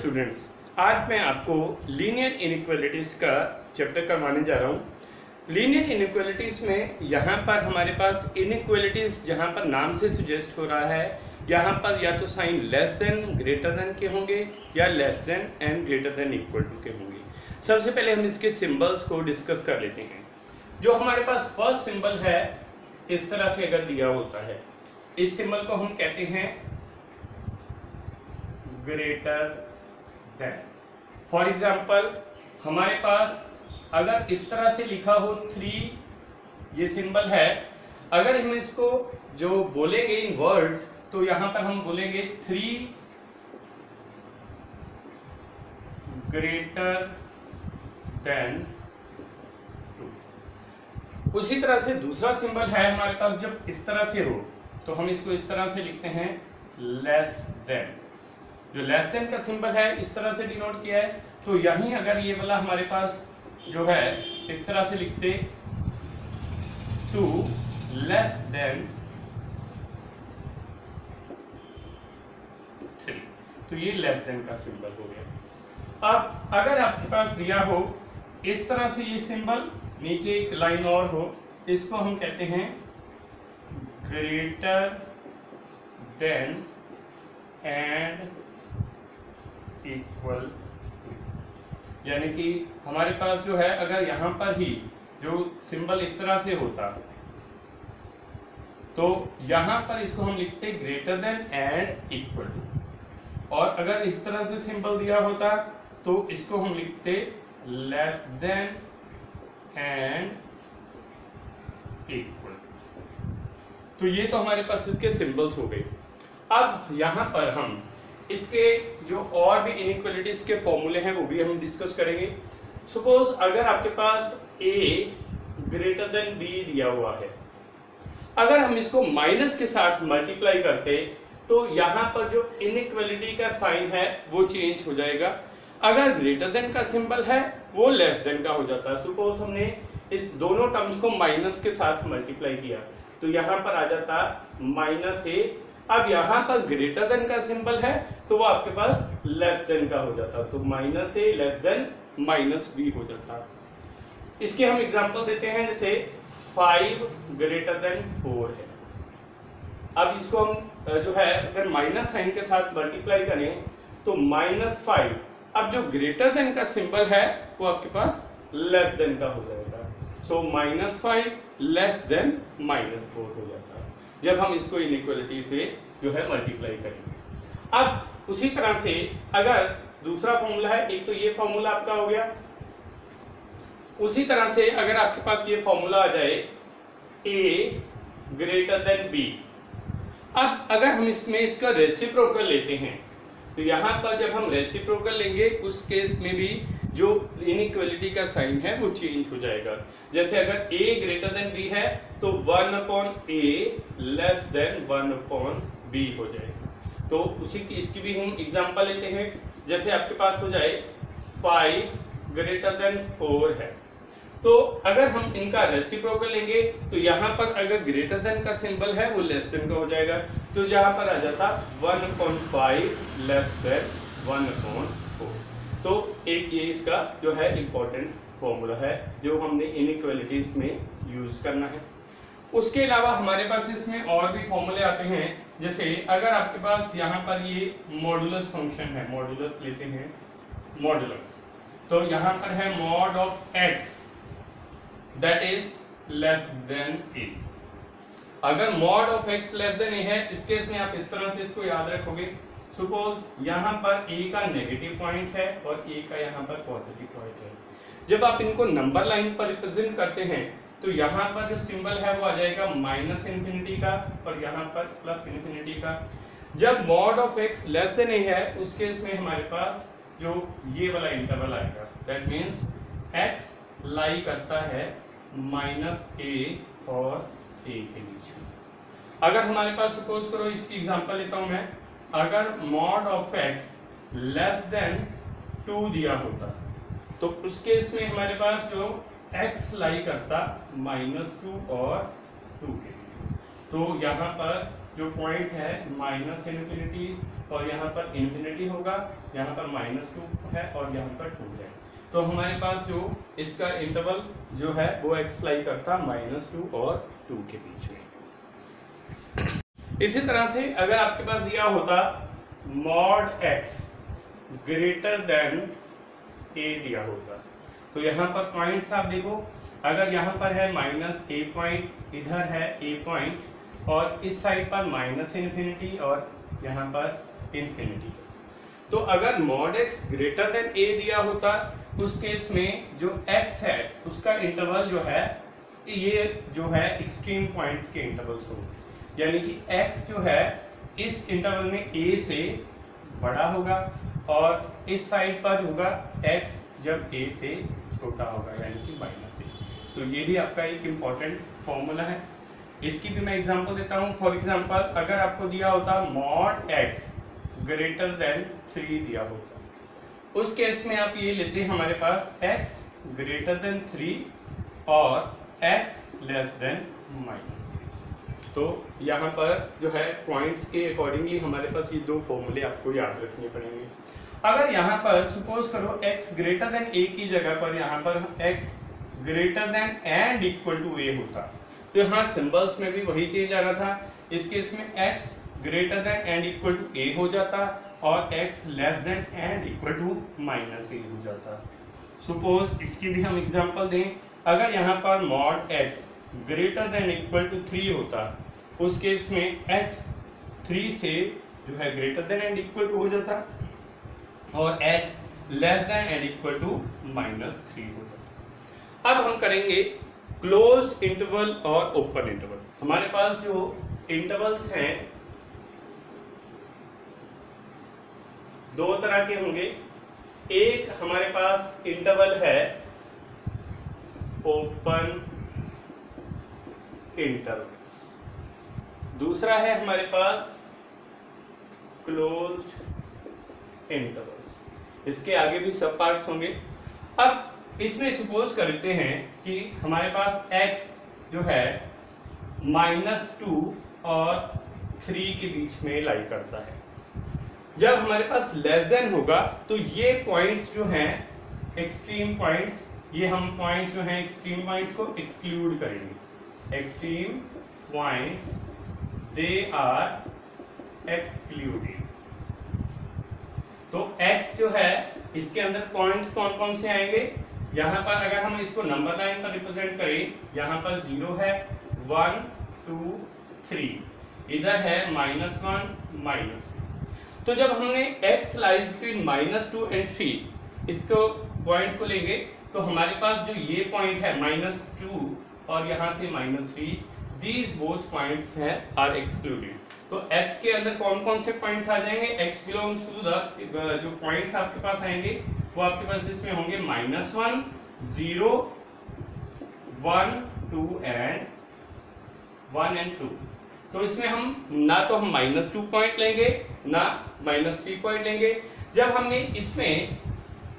Students, आज मैं आपको लीनियर इनइक्वालिटीज का चैप्टर करवाने जा रहा हूँ। लीनियर इनइक्वालिटीज में यहाँ पर हमारे पास इनइक्वालिटीज जहाँ पर नाम से सुजेस्ट हो रहा है, यहाँ पर या तो sign less than greater than के होंगे या less than and greater than equal to के होंगे। सबसे पहले हम इसके सिंबल्स को डिस्कस कर लेते हैं। जो हमारे पास फर्स्ट सिंबल है, इस तरह से अगर दिया होता है, इस सिंबल को हम कहते हैं ग्रेटर देन। फॉर एग्जाम्पल हमारे पास अगर इस तरह से लिखा हो 3, ये सिंबल है, अगर हम इसको जो बोलेंगे इन वर्ड्स तो यहां पर हम बोलेंगे 3 ग्रेटर देन 2। उसी तरह से दूसरा सिंबल है हमारे पास, जब इस तरह से हो तो हम इसको इस तरह से लिखते हैं लेस देन। जो लेस देन का सिंबल है इस तरह से डिनोट किया है, तो यहीं अगर ये वाला हमारे पास जो है इस तरह से लिखते 2 लेस देन 3, तो ये लेस देन का सिंबल हो गया। अब अगर आपके पास दिया हो इस तरह से ये सिंबल, नीचे एक लाइन और हो, इसको हम कहते हैं ग्रेटर देन एंड इक्वल, यानी कि हमारे पास जो है अगर यहां पर ही जो सिंबल इस तरह से होता तो यहां पर इसको हम लिखते greater than and equal to, और अगर इस तरह से सिंबल दिया होता तो इसको हम लिखते लेस देन एंड इक्वल। तो ये तो हमारे पास इसके सिंबल्स हो गए। अब यहां पर हम इसके जो और भी इनइक्वालिटीज के फॉर्मूले हैं वो भी हम डिस्कस करेंगे। सपोज अगर आपके पास a ग्रेटर देन b दिया हुआ है, अगर हम इसको माइनस के साथ मल्टीप्लाई करते तो यहां पर जो इनइक्वालिटी का साइन है वो चेंज हो जाएगा। अगर ग्रेटर देन का सिंबल है वो लेस देन का हो जाता है। सपोज हमने इस दोनों टर्म्स को माइनस के साथ मल्टीप्लाई किया तो यहां पर आ जाता -a। अब यहां पर ग्रेटर देन का सिंबल है तो वो आपके पास लेस देन का हो जाता, तो -a लेस देन -b हो जाता। इसके हम एग्जांपल देते हैं, जैसे 5 ग्रेटर देन 4 है। अब इसको हम जो है अगर माइनस साइन के साथ मल्टीप्लाई करें तो -5, अब जो ग्रेटर देन का सिंबल है वो आपके पास लेस देन का हो जाएगा, सो -5 लेस देन -4 हो जाता है जब हम इसको इनइक्वालिटी से जो है मल्टीप्लाई करेंगे। अब उसी तरह से अगर दूसरा फॉर्मूला है, एक तो ये फॉर्मूला आपका हो गया, उसी तरह से अगर आपके पास ये फॉर्मूला आ जाए a ग्रेटर देन b। अब अगर हम इसमें इसका रेसिप्रोकल लेते हैं तो यहाँ पर जब हम रेसिप्रोकल लेंगे उस केस में भी जो इनइक्वालिटी का साइन है वो चेंज हो जाएगा। जैसे अगर a ग्रेटर देन b है तो 1/a लेस देन 1/b हो जाएगा। तो उसी की इसकी भी हम एग्जांपल लेते हैं। जैसे आपके पास हो जाए 5 ग्रेटर देन 4 है, तो अगर हम इनका रेसिप्रोकल लेंगे तो यहाँ पर अगर ग्रेटर देन का सिंबल है वो लेस देन का हो जाएगा, तो यहाँ पर आ जाता 1/5 लेस देन 1/4। तो एक ये इसका जो है इम्पोर्टेंट फॉर्मूला है जो हमने इनइक्वालिटीज में यूज करना है। उसके अलावा हमारे पास इसमें और भी फॉर्मूले आते हैं। जैसे अगर आपके पास यहाँ पर ये मॉडुलस फंक्शन है, मॉडुलस लेते हैं मॉडुलस, तो यहाँ पर है mod of x that is less than a। अगर mod of x less than a है, इस केस में आप इस तरह से इसको याद रखोगे। सपोज यहाँ पर a का नेगेटिव पॉइंट है और a का यहाँ पर पॉजिटिव पॉइंट है। जब आप इनको नंबर लाइन पर रिप्रेजेंट करते हैं तो यहाँ पर जो सिंबल है वो आ जाएगा -∞ का और यहाँ पर +∞ का। जब mod of x less than a है उस केस में हमारे पास जो ये वाला इंटरवल आएगा, दैट मीन्स x लाई करता है -a और a के बीच में। अगर हमारे पास सपोज करो इसकी एग्जांपल लेता हूं मैं, अगर mod of x less than 2 दिया होता तो उस केस में हमारे पास जो x लाई करता -2 और 2 के बीच में, तो यहाँ पर जो पॉइंट है माइनस इन्फिनिटी और यहाँ पर इन्फिनिटी होगा, यहाँ पर -2 है और यहाँ पर 2 है। तो हमारे पास जो इसका इंटरवल जो है वो एक्स लाई करता -2 और 2 के बीच में। इसी तरह से अगर आपके पास दिया होता मॉड एक्स ग्रेटर देन ए दिया होता, तो यहाँ पर पॉइंट्स आप देखो, अगर यहाँ पर है -a पॉइंट, इधर है a पॉइंट और इस साइड पर -इन्फिनिटी और यहाँ पर इन्फिनिटी। तो अगर mod x greater than a दिया होता, उस केस में जो x है उसका इंटरवल जो है ये जो है एक्सट्रीम पॉइंट्स के इंटरवल्स होंगे, यानी कि x जो है इस इंटरवल में a से बड़ा होगा और इस साइड पर होगा x जब a से छोटा होगा, यानी कि -a। तो ये भी आपका एक इम्पॉर्टेंट फॉर्मूला है। इसकी भी मैं एग्जांपल देता हूँ। फॉर एग्जांपल अगर आपको दिया होता मॉड x ग्रेटर देन 3 दिया होता, उस केस में आप ये लेते हैं हमारे पास x ग्रेटर देन 3 और x लेस देन -3। तो यहाँ पर जो है पॉइंट्स के अकॉर्डिंगली हमारे पास ये दो फॉर्मूले आपको याद रखने पड़ेंगे। अगर यहाँ पर सपोज करो x ग्रेटर देन a की जगह पर यहाँ पर x greater than and equal to a होता, तो यहाँ सिंबल्स में भी वही चेंज आना था। इस केस में x greater than and equal to a हो जाता और x less than and equal to -a हो जाता। सपोज इसकी भी हम एग्जांपल दें, अगर यहाँ पर mod x greater than equal to 3 होता, उस केस में x 3 से जो है greater than and equal to हो जाता और x less than and equal to -3 हो जाता। अब हम करेंगे क्लोज इंटरवल और ओपन इंटरवल। हमारे पास जो इंटरवल्स हैं दो तरह के होंगे। एक हमारे पास इंटरवल है ओपन इंटरवल, दूसरा है हमारे पास क्लोज्ड इंटरवल। इसके आगे भी सब पार्ट्स होंगे। अब इसमें सपोज करते हैं कि हमारे पास x जो है -2 और 3 के बीच में लाई करता है। जब हमारे पास लेस देन होगा तो ये पॉइंट्स जो हैं एक्सट्रीम पॉइंट्स, ये हम पॉइंट्स जो हैं एक्सट्रीम पॉइंट्स को एक्सक्लूड करेंगे। Extreme points they are excluded. तो x जो है इसके अंदर पॉइंट्स कौन कौन से आएंगे, यहाँ पर अगर हम इसको नंबर लाइन पर रिप्रेजेंट करें, यहाँ पर 0 है, 1 2 3, इधर है -1 -2। तो जब हमने x लाइज बिटवीन -2 एंड 3 इसको पॉइंट्स को लेंगे, तो हमारे पास जो ये पॉइंट है -2 और यहाँ से -3, दीज बोथ पॉइंट्स हैं आर एक्सक्लूडेड। तो x के अंदर कौन कौन से पॉइंट्स आ जाएंगे, x बिलोंग्स टू द जो पॉइंट्स आपके पास आएंगे वो आपके पास इसमें होंगे -1 0 1 2 एंड 1 एंड 2। तो इसमें हम ना तो हम -2 पॉइंट लेंगे ना -3 पॉइंट लेंगे। जब हमने इसमें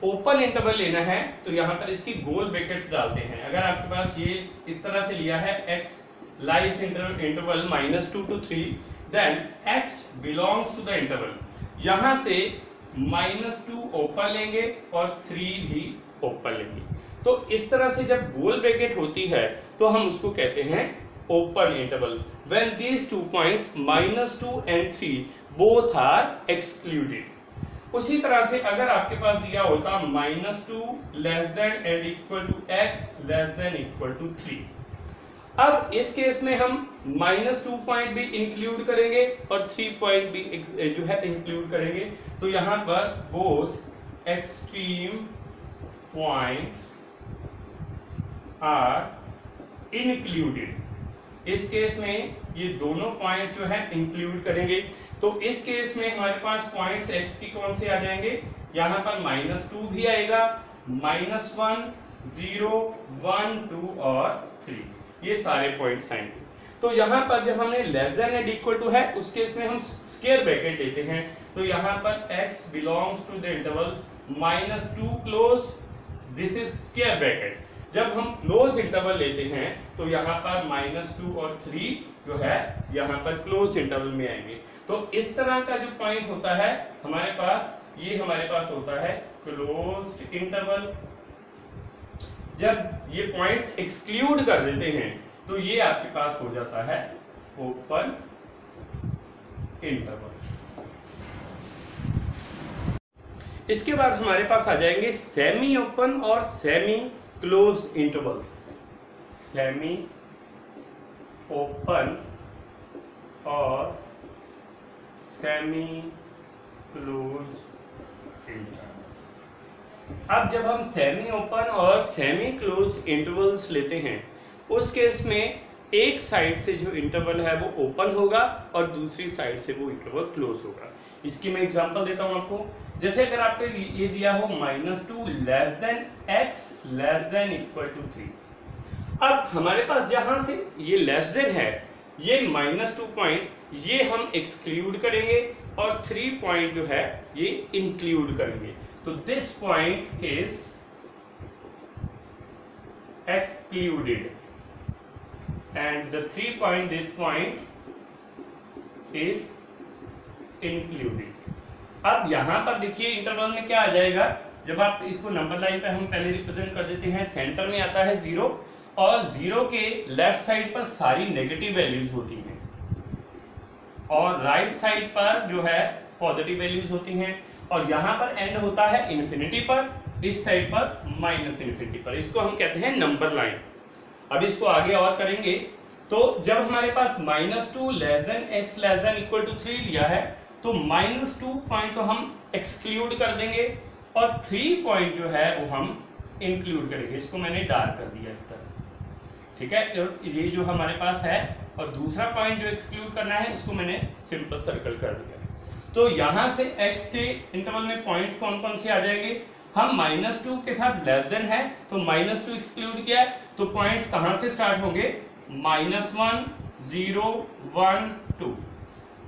ओपन इंटरवल लेना है तो यहाँ पर इसकी गोल ब्रैकेट्स डालते हैं। अगर आपके पास ये इस तरह से लिया है x lies interval -2 to 3, then x belongs to the interval. यहाँ से -2 ओपन लेंगे और 3 भी ओपन लेंगे। तो इस तरह से जब गोल ब्रैकेट होती है तो हम उसको कहते हैं open interval. When these two points -2 and 3 both are excluded. उसी तरह से अगर आपके पास दिया होता -2 less than and equal to x less than equal to 3, अब इस केस में हम -2 पॉइंट भी इंक्लूड करेंगे और 3 पॉइंट भी जो है इंक्लूड करेंगे। तो यहाँ पर both extreme points are included. इस केस में ये दोनों पॉइंट्स जो है इंक्लूड करेंगे। तो इस केस में हमारे पास पॉइंट्स x की कौन से आ जाएंगे, यहाँ पर -2 भी आएगा, -1 0 1 2 और 3, ये सारे पॉइंट्स आएंगे। तो यहाँ पर जब हमने less than and equal to है उस केस में हम स्क्वायर ब्रैकेट लेते हैं। तो यहाँ पर x belongs to the interval -2 close, this is square bracket, जब हम क्लोज इंटरवल लेते हैं तो यहाँ पर -2 और 3 जो है यहाँ पर क्लोज इंटरवल में आएंगे। तो इस तरह का जो पॉइंट होता है हमारे पास, ये हमारे पास होता है क्लोज्ड इंटरवल। जब ये पॉइंट्स एक्सक्लूड कर देते हैं तो ये आपके पास हो जाता है ओपन इंटरवल। इसके बाद हमारे पास आ जाएंगे सेमी ओपन और semi close intervals. Semi open और सेमी क्लोज इंटरवल्स। अब जब हम सेमी ओपन और सेमी क्लोज इंटरवल्स लेते हैं उस केस में एक साइड से जो इंटरवल है वो ओपन होगा और दूसरी साइड से वो इंटरवल क्लोज होगा। इसकी मैं एग्जांपल देता हूं आपको। जैसे अगर आपको ये दिया हो -2 less than x less than equal to 3। अब हमारे पास जहां से ये लेस देन है, ये -2 पॉइंट ये हम एक्सक्लूड करेंगे और 3 पॉइंट जो है ये इंक्लूड करेंगे। तो this point is excluded and the 3 point, this point is included। अब यहां पर देखिए इंटरवल में क्या आ जाएगा, जब आप इसको नंबर लाइन पे हम पहले रिप्रेजेंट कर देते हैं, सेंटर में आता है 0 और 0 के लेफ्ट साइड पर सारी नेगेटिव वैल्यूज होती हैं और राइट साइड पर जो है पॉजिटिव वैल्यूज होती हैं और यहाँ पर एंड होता है इन्फिनिटी पर, इस साइड पर -इन्फिनिटी पर। इसको हम कहते हैं नंबर लाइन। अब इसको आगे और करेंगे तो जब हमारे पास -2 less than x less than equal to 3 लिया है तो -2 पॉइंट को हम एक्सक्लूड कर देंगे और 3 पॉइंट जो है वो हम इंक्लूड करेंगे। इसको मैंने डार्क कर दिया इस तरह से, ठीक है। ये जो हमारे पास है और दूसरा पॉइंट जो एक्सक्लूड करना है उसको मैंने सिंपल सर्कल कर दिया। तो यहां से x के इंटरवल में पॉइंट्स कौन कौन से आ जाएंगे, हम -2 के साथ लेस देन है तो -2 एक्सक्लूड किया है तो पॉइंट्स कहां से स्टार्ट होंगे, -1 0 1 2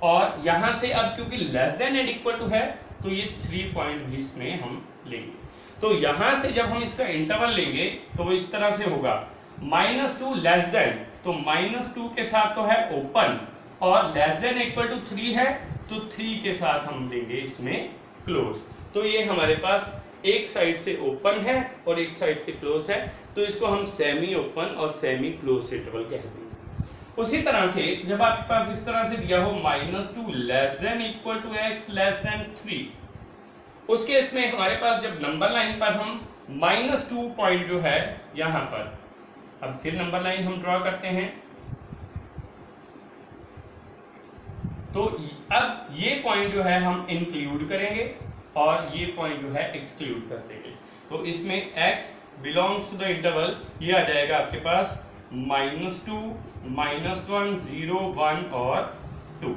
और यहां से अब क्योंकि less than and equal to है तो ये 3 पॉइंट भी इसमें हम लेंगे। तो यहां से जब हम इसका इंटरवल लेंगे तो वो इस तरह से होगा, -2 लेस देन तो -2 के साथ तो है ओपन और लेस देन इक्वल टू 3 है तो 3 के साथ हम लेंगे इसमें क्लोज। तो ये हमारे पास एक साइड से ओपन है और एक साइड से क्लोज है तो इसको हम सेमी ओपन और सेमी क्लोज इंटरवल कहते हैं। उसी तरह से जब आपके पास इस तरह से दिया हो -2 less than equal to x less than 3, उस केस में हमारे पास जब नंबर लाइन पर हम -2 पॉइंट जो है यहां पर, अब फिर नंबर लाइन हम ड्रॉ करते हैं तो अब ये पॉइंट जो है हम इंक्लूड करेंगे और ये पॉइंट जो है एक्सक्लूड कर देंगे। तो इसमें x belongs to the interval ये आ जाएगा आपके पास -2 -1 0 1 और 2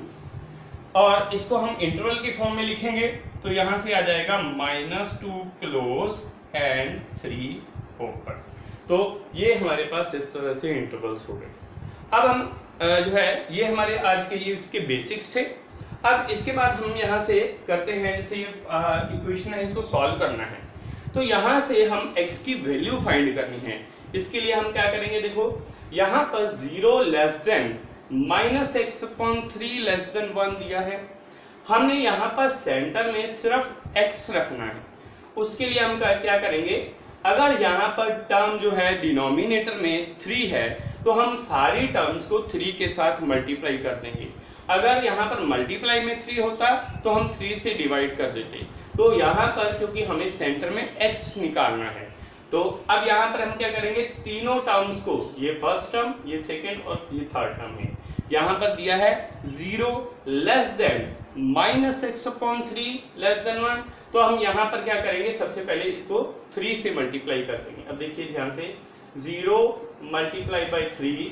और इसको हम इंटरवल की फॉर्म में लिखेंगे तो यहां से आ जाएगा -2 क्लोज एंड 3 ओपन। तो ये हमारे पास इस तरह से इंटरवल्स हो गए। अब हम जो है ये हमारे आज के ये इसके बेसिक्स थे। अब इसके बाद हम यहाँ से करते हैं, जैसे ये इक्वेशन है इसको सॉल्व करना है तो यहाँ से हम x की वैल्यू फाइंड करनी है। इसके लिए हम क्या करेंगे, देखो यहाँ पर 0 less than -x/3 less than 1 दिया है, हमने यहाँ पर सेंटर में सिर्फ x रखना है। उसके लिए हम क्या करेंगे, अगर यहाँ पर टर्म जो है डिनोमिनेटर में 3 है तो हम सारी टर्म्स को 3 के साथ मल्टीप्लाई कर देंगे। अगर यहाँ पर मल्टीप्लाई में 3 होता तो हम 3 से डिवाइड कर देते। तो यहाँ पर क्योंकि हमें सेंटर में x निकालना है तो अब यहाँ पर हम क्या करेंगे, तीनों टर्म्स को, ये फर्स्ट टर्म, ये सेकेंड और ये थर्ड टर्म है, यहाँ पर दिया है 0 less than -x/3 less than 1 तो हम यहाँ पर क्या करेंगे, सबसे पहले इसको 3 से मल्टीप्लाई कर देंगे। अब देखिए ध्यान से, 0 multiply by 3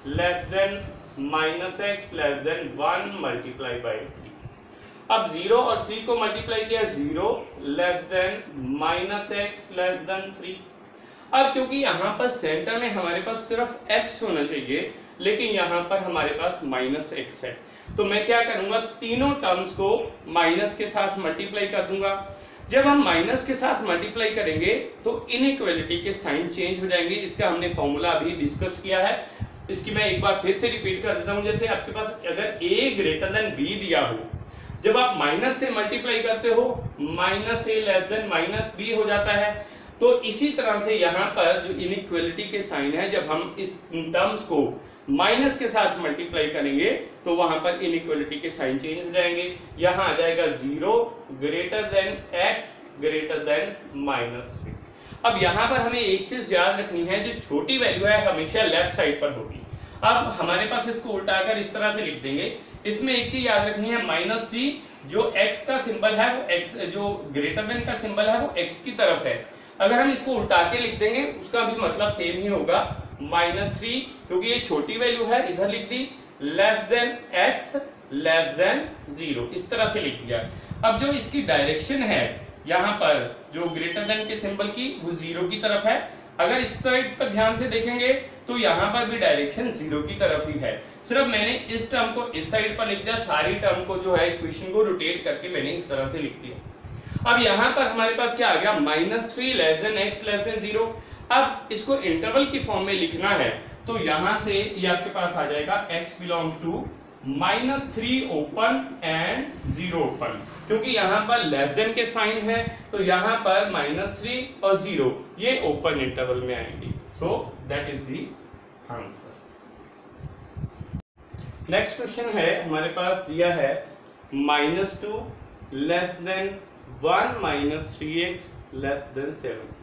less than -x less than 1 multiply by 3। अब 0 और 3 को मल्टीप्लाई किया, 0 less than -x less than 3। अब क्योंकि यहाँ पर सेंटर में हमारे पास सिर्फ x होना चाहिए लेकिन यहाँ पर हमारे पास -x है तो मैं क्या करूंगा, तीनों टर्म्स को माइनस के साथ मल्टीप्लाई कर दूंगा। जब हम माइनस के साथ मल्टीप्लाई करेंगे तो इनइक्वालिटी के साइन चेंज हो जाएंगे। इसका हमने फॉर्मूला अभी डिस्कस किया है, इसकी मैं एक बार फिर से रिपीट कर देता हूं। जैसे आपके पास अगर a ग्रेटर देन b दिया हो, जब आप माइनस से मल्टीप्लाई करते हो minus a less than minus b हो जाता है। तो इसी तरह से यहाँ पर जो इनइक्वालिटी के साइन है, जब हम इस टर्म्स को माइनस के साथ मल्टीप्लाई करेंगे तो वहां पर इनइक्वालिटी के साइन चेंज हो जाएंगे। यहाँ आ जाएगा 0 greater than x greater then -3। अब यहाँ पर हमें एक चीज याद रखनी है, जो छोटी वैल्यू है हमेशा लेफ्ट साइड पर होगी। अब हमारे पास इसको उल्टाकर इस तरह से लिख देंगे। इसमें एक चीज याद रखनी है, -3 जो x का सिंबल है वो x, जो ग्रेटर देन का सिंबल है वो x की तरफ है। अगर हम इसको उल्टा के लिख देंगे उसका भी मतलब सेम ही होगा, -3 क्योंकि ये छोटी वैल्यू है इधर लिख दी, less than x less than 0, इस तरह से लिख दिया। अब जो इसकी डायरेक्शन है यहाँ पर जो ग्रेटर देन के सिंबल की, वो 0 की तरफ है। अगर इस साइड पर ध्यान से देखेंगे तो यहाँ पर भी डायरेक्शन 0 की तरफ ही है। सिर्फ मैंने इस टर्म को इस साइड पर लिख दिया, सारी टर्म को जो है इक्वेशन को रोटेट करके मैंने इस तरह से लिख दिया। अब यहाँ पर हमारे पास क्या आ गया, -3 less than x less than 0। अब इसको इंटरवल की फॉर्म में लिखना है तो यहाँ से ये आपके पास आ जाएगा x belongs to -3 open and 0 open, क्योंकि यहाँ पर लेस देन के साइन है तो यहाँ पर -3 और 0 ये ओपन इंटरवल में आएंगे। So that is the answer. Next question है हमारे पास दिया है -2 less than 1 -3x less then 7।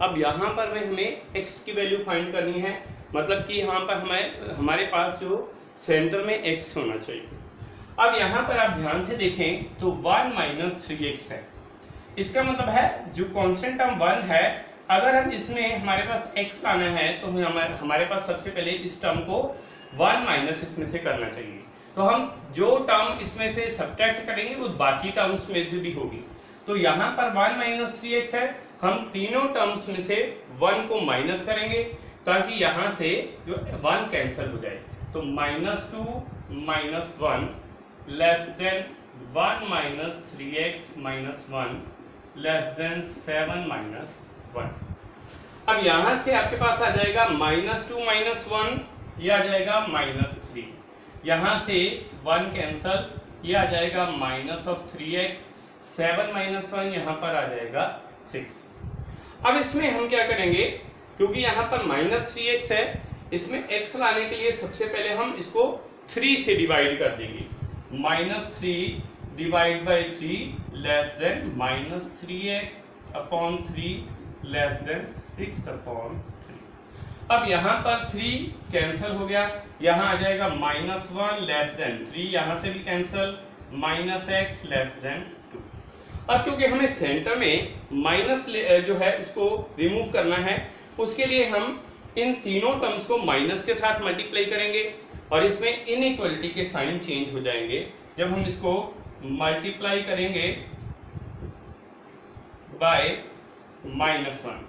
अब यहाँ पर हमें x की वैल्यू फाइंड करनी है, मतलब कि यहाँ पर हमारे पास जो सेंटर में x होना चाहिए। अब यहाँ पर आप ध्यान से देखें तो 1 -3x है, इसका मतलब है जो कांस्टेंट टर्म 1 है, अगर हम इसमें हमारे पास x लाना है तो हमारे पास सबसे पहले इस टर्म को 1 माइनस इसमें से करना चाहिए। तो हम जो टर्म इसमें से सब्ट्रैक्ट करेंगे वो बाकी टर्म्स में से भी होगी। तो यहाँ पर 1 -3x है, हम तीनों टर्म्स में से 1 को माइनस करेंगे ताकि यहाँ से जो 1 कैंसिल हो जाए। तो -2 -1 less than 1 -3x -1 less then 7 -1। अब यहाँ से आपके पास आ जाएगा -2 -1, ये आ जाएगा -3, यहाँ से 1 कैंसल, ये आ जाएगा -3x, 7 -1 यहाँ पर आ जाएगा 6। अब इसमें हम क्या करेंगे, क्योंकि यहाँ पर -3x है, इसमें x लाने के लिए सबसे पहले हम इसको 3 से डिवाइड कर देंगे। -3 divide by 3 less than -3x upon 3 less than 6 upon 3। अब यहाँ पर 3 कैंसिल हो गया, यहाँ आ जाएगा -1 लेस देन 3, यहाँ से भी कैंसिल, -x लेस देन 2। अब क्योंकि हमें सेंटर में माइनस जो है उसको रिमूव करना है, उसके लिए हम इन तीनों टर्म्स को माइनस के साथ मल्टीप्लाई करेंगे और इसमें इनइक्वालिटी के साइन चेंज हो जाएंगे। जब हम इसको मल्टीप्लाई करेंगे बाय -1,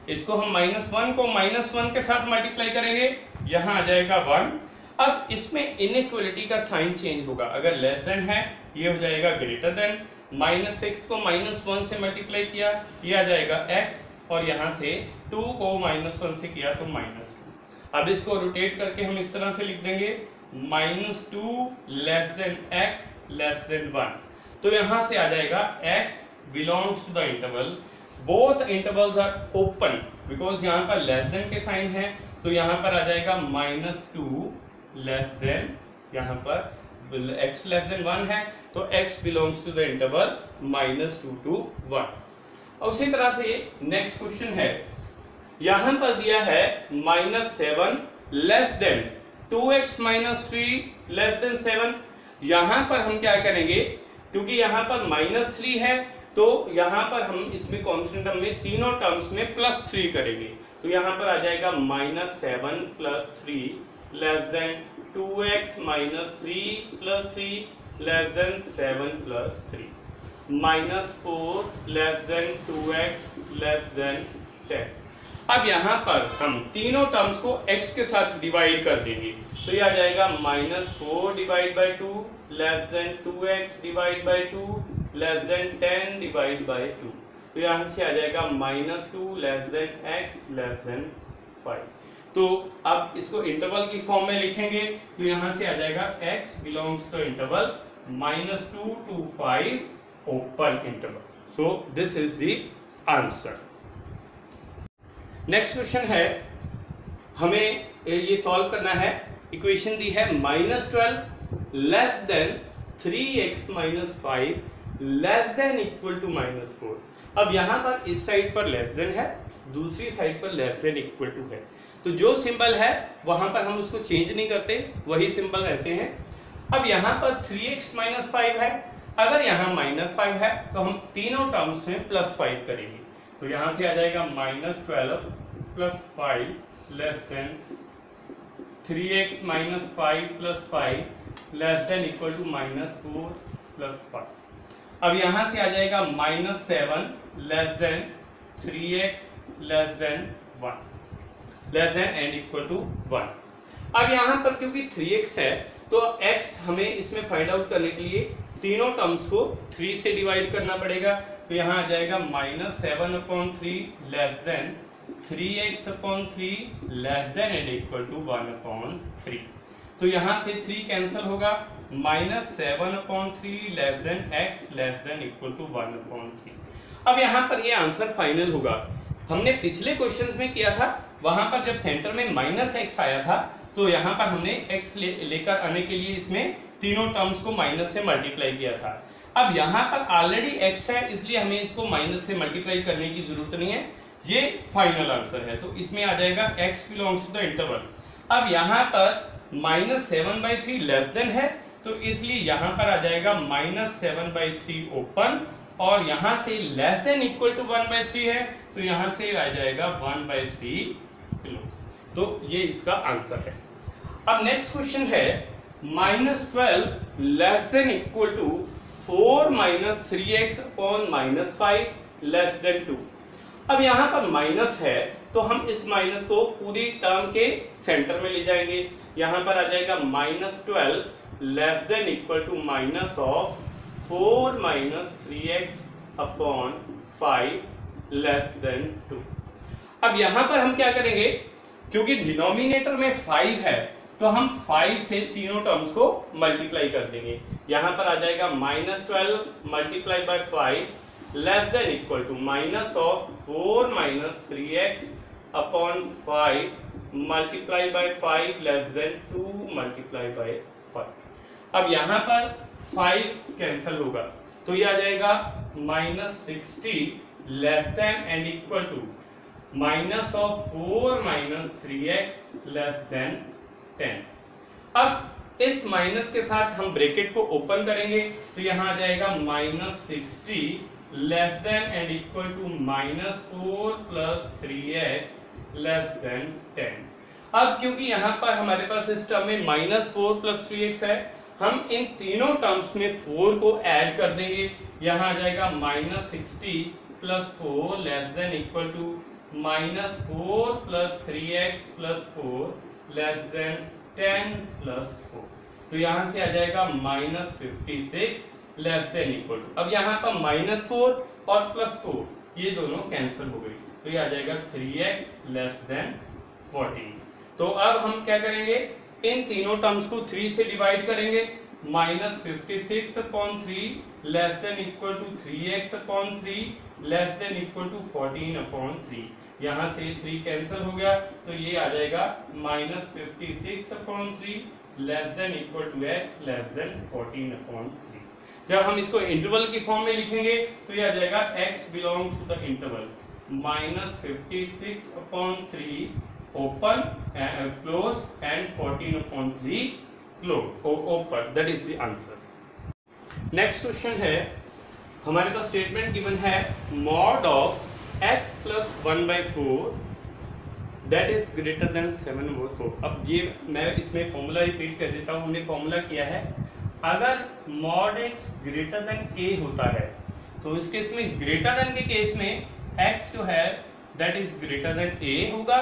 इसको हम -1 को -1 के साथ मल्टीप्लाई करेंगे, यहाँ आ जाएगा 1। अब इसमें इनइक्वालिटी का साइन चेंज होगा, अगर लेस देन है ये हो जाएगा ग्रेटर देन, -6 को -1 से मल्टीप्लाई किया ये आ जाएगा x, और यहाँ से 2 को -1 से किया तो -2। अब इसको रोटेट करके हम इस तरह से लिख देंगे -2 less than x less than 1। तो यहाँ से आ जाएगा x belongs to the interval, both intervals are open, because यहाँ पर लेस देन के साइन है तो यहाँ पर आ जाएगा -2 लेस देन, यहाँ पर x लेस देन 1 है तो x belongs to the interval -2 to 1। उसी तरह से नेक्स्ट क्वेश्चन है, यहां पर दिया है -7 less then 2x -3 less than 7। यहां पर हम क्या करेंगे, क्योंकि यहां पर -3 है तो यहां पर हम इसमें कांस्टेंट टर्म में तीनों टर्म्स में +3 करेंगे, तो यहां पर आ जाएगा -7 + 3 less than 2x -3 + 3 less than 7 + 3, -4 less then 2x less than 10। अब यहाँ पर हम तीनों टर्म्स को x के साथ डिवाइड कर देंगे, तो ये आ जाएगा -4 divide by 2 less then 2x divide by 2 less than 10 divide by 2। तो यहाँ से आ जाएगा -2 less than x less then 5। तो अब इसको इंटरवल की फॉर्म में लिखेंगे तो यहाँ से आ जाएगा x belongs to interval -2 to 5 open interval. So this is the answer. Next question है, हमें ये सॉल्व करना है। इक्वेशन दी है -12 less than 3x - 5 less than equal to -4। अब यहाँ पर इस साइड पर लेस देन है, दूसरी साइड पर लेस देन इक्वल टू है, तो जो सिंबल है वहां पर हम उसको चेंज नहीं करते, वही सिंबल रहते हैं। अब यहाँ पर 3x - 5 है, अगर यहाँ -5 है तो हम तीनों टर्म्स में +5 करेंगे, तो यहाँ से आ जाएगा -12 + 5 less than 3x - 5 + 5 less than equal to -4 + 5। अब यहाँ से आ जाएगा -7 less than 3x less than 1 less than and equal to 1। अब यहाँ पर क्योंकि 3x है तो x हमें इसमें फाइंड आउट करने के लिए तीनों टर्म्स को 3 से डिवाइड करना पड़ेगा, तो यहाँ आ जाएगा -7/3 less than 3x/3 less than and equal to 1/3। तो यहाँ से 3 कैंसिल होगा, -7/3 less than x less than equal to 1/3। अब यहाँ पर ये आंसर फाइनल होगा। हमने पिछले क्वेश्चंस में किया था, वहां पर जब सेंटर में -x आया था तो यहाँ पर हमने x लेकर आने के लिए इसमें तीनों टर्म्स को माइनस से मल्टीप्लाई किया था। अब यहाँ पर ऑलरेडी x है, इसलिए हमें इसको माइनस से मल्टीप्लाई करने की जरूरत नहीं है, ये फाइनल आंसर है। तो इसमें आ जाएगा x belongs to the interval. अब यहाँ पर -7/3 लेस देन है, तो इसलिए यहाँ पर आ जाएगा -7/3 ओपन, और यहाँ से लेस देन इक्वल टू 1/3 है, तो यहाँ से आ जाएगा 1/3 क्लोज। तो ये इसका आंसर है। अब नेक्स्ट क्वेश्चन है, -12 less than equal to 4 - 3x/- 5 less than 2। अब यहाँ पर माइनस है तो हम इस माइनस को पूरी टर्म के सेंटर में ले जाएंगे। यहाँ पर आ जाएगा -12 less than equal to -4 - 3x/5 less than 2। अब यहाँ पर हम क्या करेंगे, क्योंकि डिनोमिनेटर में 5 है तो हम 5 से तीनों टर्म्स को मल्टीप्लाई कर देंगे। यहाँ पर आ जाएगा -12 multiply by 5 less than equal to -4 - 3x/5 multiply by 5 less than 2 multiply by 5। अब यहाँ पर 5 कैंसिल होगा, तो ये आ जाएगा -60 less than and equal to -4 - 3x less than 10। अब इस माइनस के साथ हम ब्रैकेट को ओपन करेंगे, तो यहाँ आ जाएगा -60 less than and equal to -4 + 3x less than 10। अब क्योंकि यहाँ पर हमारे पास इस टर्म में -4 + 3x है, हम इन तीनों टर्म्स में 4 को ऐड कर देंगे। यहाँ आ जाएगा -60 + 4 less than equal to -4 + 3x + 4 less than 10 + 4। तो यहाँ से आ जाएगा -56 लेस देन इक्वल टू, अब यहाँ पर -4 और +4 ये दोनों कैंसिल हो गई, तो ये आ जाएगा 3x लेस देन 14। तो अब हम क्या करेंगे, इन तीनों टर्म्स को 3 से डिवाइड करेंगे। -56/3 less than equal to 3x/3 less than equal to 14/3। यहाँ से 3 कैंसिल हो गया, तो ये आ जाएगा -56/3 less than equal to x less than 14/3। जब हम इसको इंटरवल की फॉर्म में लिखेंगे तो ये आ जाएगा x belongs to the interval -56/3 open close and 14/3 close open. That is the answer. Next question है, हमारे पास स्टेटमेंट गिवन है mod of x + 1/4 that is greater than 7/4। अब ये मैं इसमें फॉर्मूला रिपीट कर देता हूँ। हमने फॉर्मूला किया है, अगर mod x greater then a होता है तो इस केस में ग्रेटर देन के केस में x जो है that is greater then a होगा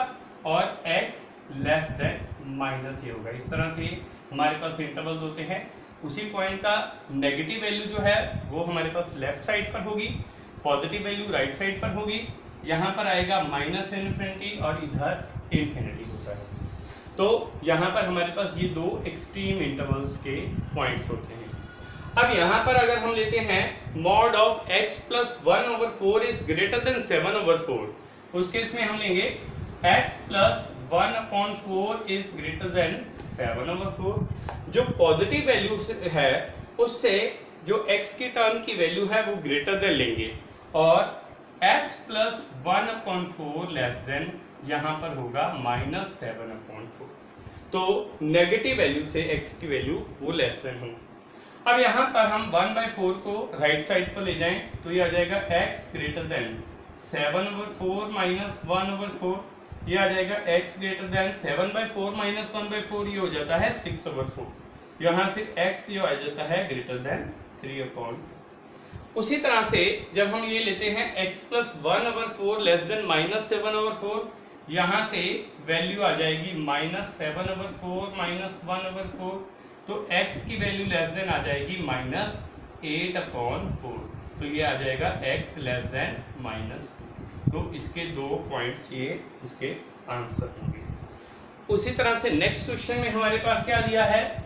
और x लेस देन -a होगा। इस तरह से हमारे पास इंटरवल्स होते हैं। उसी पॉइंट का नेगेटिव वैल्यू जो है वो हमारे पास लेफ्ट साइड पर होगी, पॉजिटिव वैल्यू राइट साइड पर होगी, यहाँ पर आएगा माइनस इन्फिनिटी और इधर इन्फिनिटी होता है। तो यहाँ पर हमारे पास ये दो एक्सट्रीम इंटरवल्स के पॉइंट्स होते हैं। अब यहाँ पर अगर हम लेते हैं mod of x plus 1/4 is greater than 7/4, उस केस में हम लेंगे x plus 1/4 is greater than 7/4। जो पॉजिटिव वैल्यू है उससे जो x की टर्म की वैल्यू है वो ग्रेटर देन लेंगे, और x प्लस 1/4 लेस देन यहाँ पर होगा माइनस 7/4। तो नेगेटिव वैल्यू से x की वैल्यू वो लेस देन हो। अब यहाँ पर हम 1/4 को राइट साइड पर ले जाएं तो ये आ जाएगा x ग्रेटर देन 7/4 माइनस 1/4, ये आ जाएगा x ग्रेटर देन 7/4 माइनस 1/4, ये हो जाता है 6/4। यहाँ से x जो आ जाता है ग्रेटर देन 3/4। उसी तरह से जब हम ये लेते हैं x plus 1/4 less than minus 7/4, यहाँ से वैल्यू आ जाएगी माइनस 7/4 माइनस 1/4, तो x की वैल्यू लेस देन आ जाएगी माइनस 8/4, तो ये आ जाएगा x लेस देन माइनस 2। तो इसके दो पॉइंट्स ये इसके आंसर होंगे। उसी तरह से नेक्स्ट क्वेश्चन में हमारे पास क्या दिया है,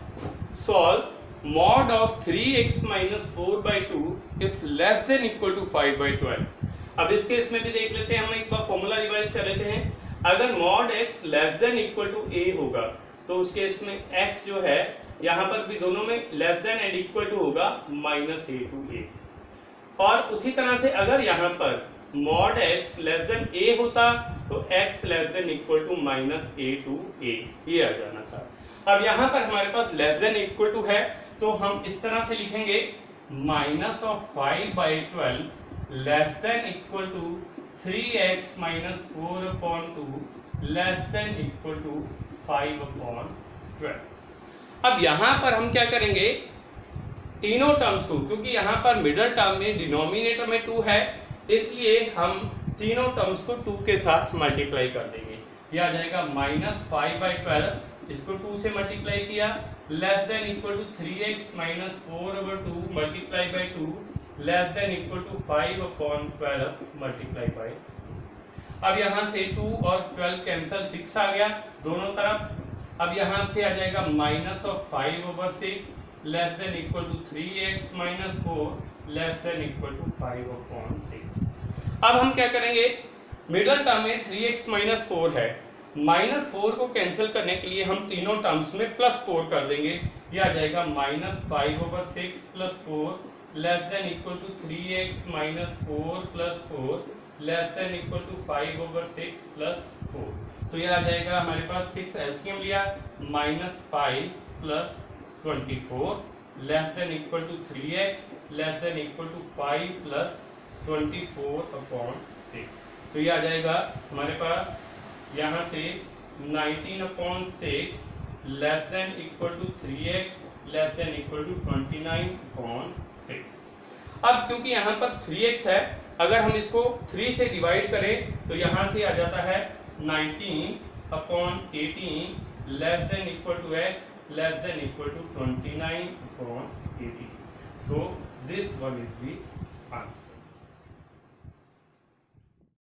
solve mod of 3x minus 4/2 is less than equal to 5/12। अब इस केस में भी देख लेते हैं, हम एक बार फॉर्मूला रिवाइज कर लेते हैं। अगर mod x less than equal to a होगा तो उस केस में x जो है यहाँ पर भी दोनों में less than and equal to होगा माइनस a टू a, और उसी तरह से अगर यहाँ पर mod x less than a होता तो x less than equal to minus a to a, ये आ जाना था। अब यहाँ पर हमारे पास लेस देन इक्वल टू है तो हम इस तरह से लिखेंगे minus of 5/12 less than equal to 3x minus 4/2 less than equal to 5/12। अब यहाँ पर हम क्या करेंगे, तीनों टर्म्स को, क्योंकि यहाँ पर मिडल टर्म में डिनोमिनेटर में 2 है, इसलिए हम तीनों टर्म्स को 2 के साथ मल्टीप्लाई कर देंगे। ये आ जाएगा माइनस 5/12, इसको 2 से मल्टीप्लाई किया, less than equal to 3x minus 4/2 multiply by 2 less than equal to 5/12 multiply by. अब यहाँ से 2 और 12 कैंसल, 6 आ गया दोनों तरफ। अब यहाँ से आ जाएगा minus of 5/6 less than equal to 3x minus 4 less than equal to 5/6। अब हम क्या करेंगे, मिडल टर्म में 3x माइनस 4 है, माइनस 4 को कैंसिल करने के लिए हम तीनों टर्म्स में प्लस 4 कर देंगे। ये आ जाएगा minus 5/6 plus 4 less than equal to 3x minus 4 plus 4 less than equal to 5/6 plus 4। तो ये आ जाएगा हमारे पास 6 एलसीएम लिया, minus 5 plus 24 less than equal to 3x less than equal to 5 plus 24/6। तो ये आ जाएगा हमारे पास यहाँ से 19/6 less than equal to 3x less than equal to 29/6। अब क्योंकि यहाँ पर 3x है, अगर हम इसको 3 से डिवाइड करें तो यहाँ से आ जाता है 19/18 less than equal to x less than equal to 29/18। So this one is the answer.